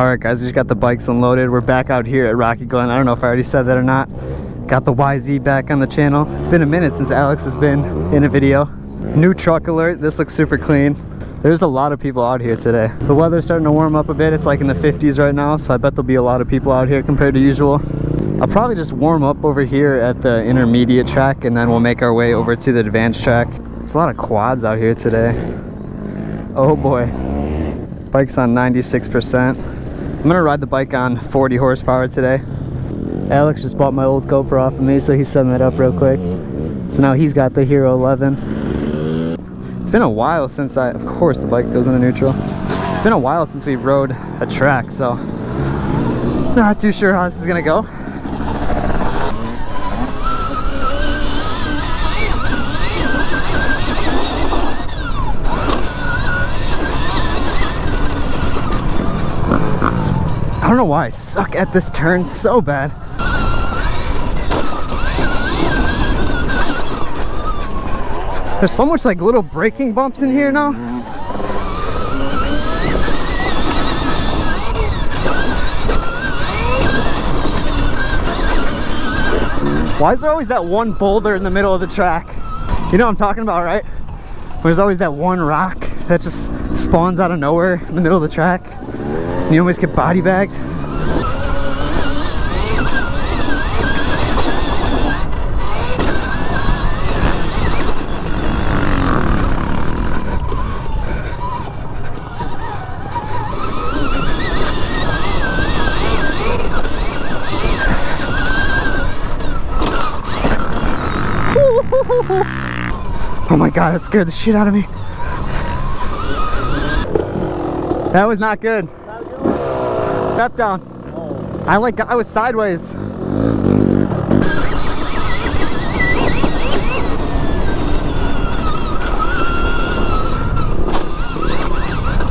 Alright guys, we just got the bikes unloaded. We're back out here at Rocky Glen. I don't know if I already said that or not. Got the YZ back on the channel. It's been a minute since Alex has been in a video. New truck alert. This looks super clean. There's a lot of people out here today. The weather's starting to warm up a bit. It's like in the 50s right now, so I bet there'll be a lot of people out here compared to usual. I'll probably just warm up over here at the intermediate track and then we'll make our way over to the advanced track. There's a lot of quads out here today. Oh boy. Bike's on 96%. I'm gonna ride the bike on 40 horsepower today. Alex just bought my old GoPro off of me, so he's setting that up real quick. So now he's got the Hero 11. It's been a while since of course the bike goes into neutral. It's been a while since we've rode a track, so not too sure how this is gonna go. I don't know why I suck at this turn so bad. There's so much like little braking bumps in here now. Why is there always that one boulder in the middle of the track? You know what I'm talking about, right? There's always that one rock that just spawns out of nowhere in the middle of the track. And you always get body bagged. Oh my god, that scared the shit out of me. That was not good. Step down. I was sideways.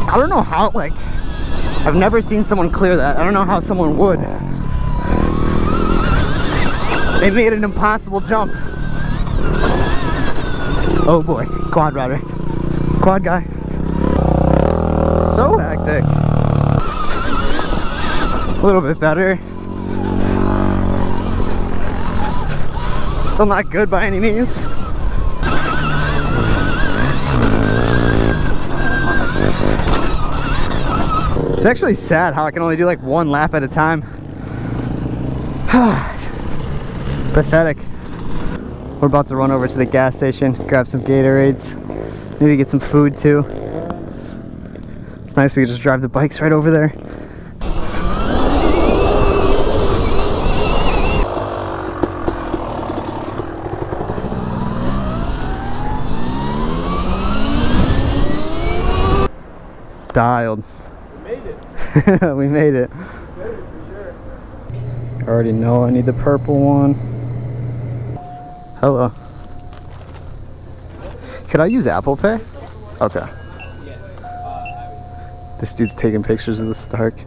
I don't know how, like, I've never seen someone clear that. I don't know how someone would. They made an impossible jump. Oh boy, quad rider. Quad guy. So hectic. A little bit better. Still not good by any means. It's actually sad how I can only do like one lap at a time. Pathetic. We're about to run over to the gas station, grab some Gatorades, maybe get some food too. It's nice we can just drive the bikes right over there. Dialed. We made it. We made it. We made it for sure. I already know I need the purple one. Hello. Could I use Apple Pay? Okay. This dude's taking pictures of the Stark.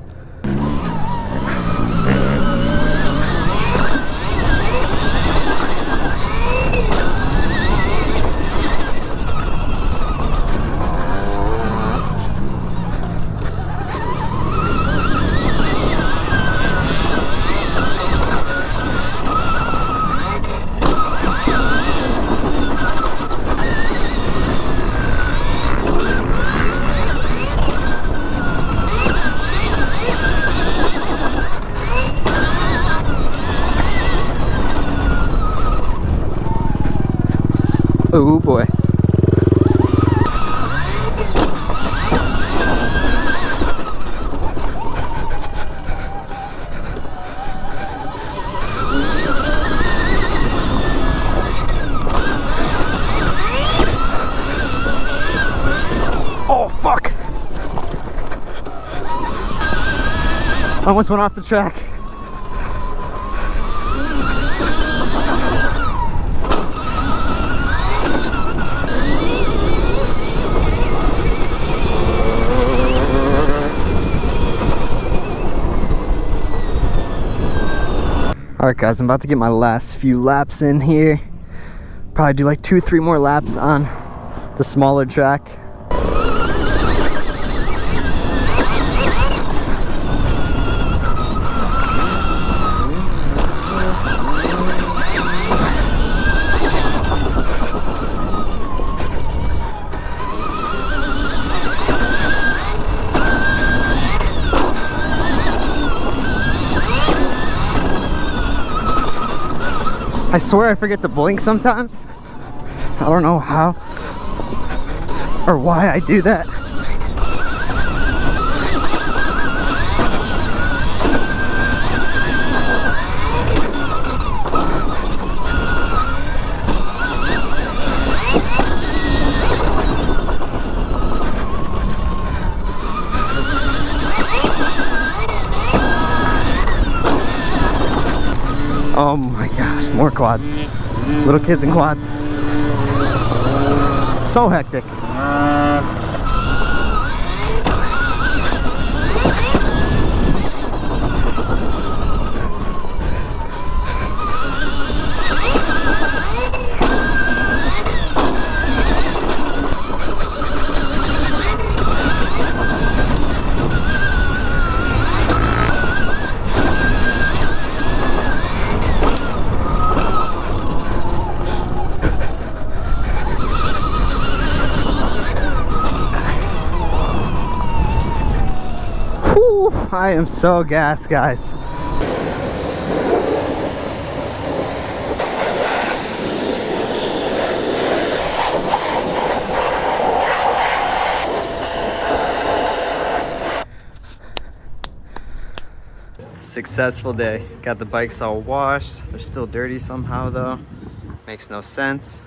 Oh boy. Oh fuck. Almost went off the track. Alright guys, I'm about to get my last few laps in here. Probably do like 2-3 more laps on the smaller track. I swear I forget to blink sometimes. I don't know how or why I do that. Oh my gosh, more quads. Little kids and quads. So hectic. Whew, I am so gassed, guys. Successful day. Got the bikes all washed. They're still dirty somehow though. Makes no sense.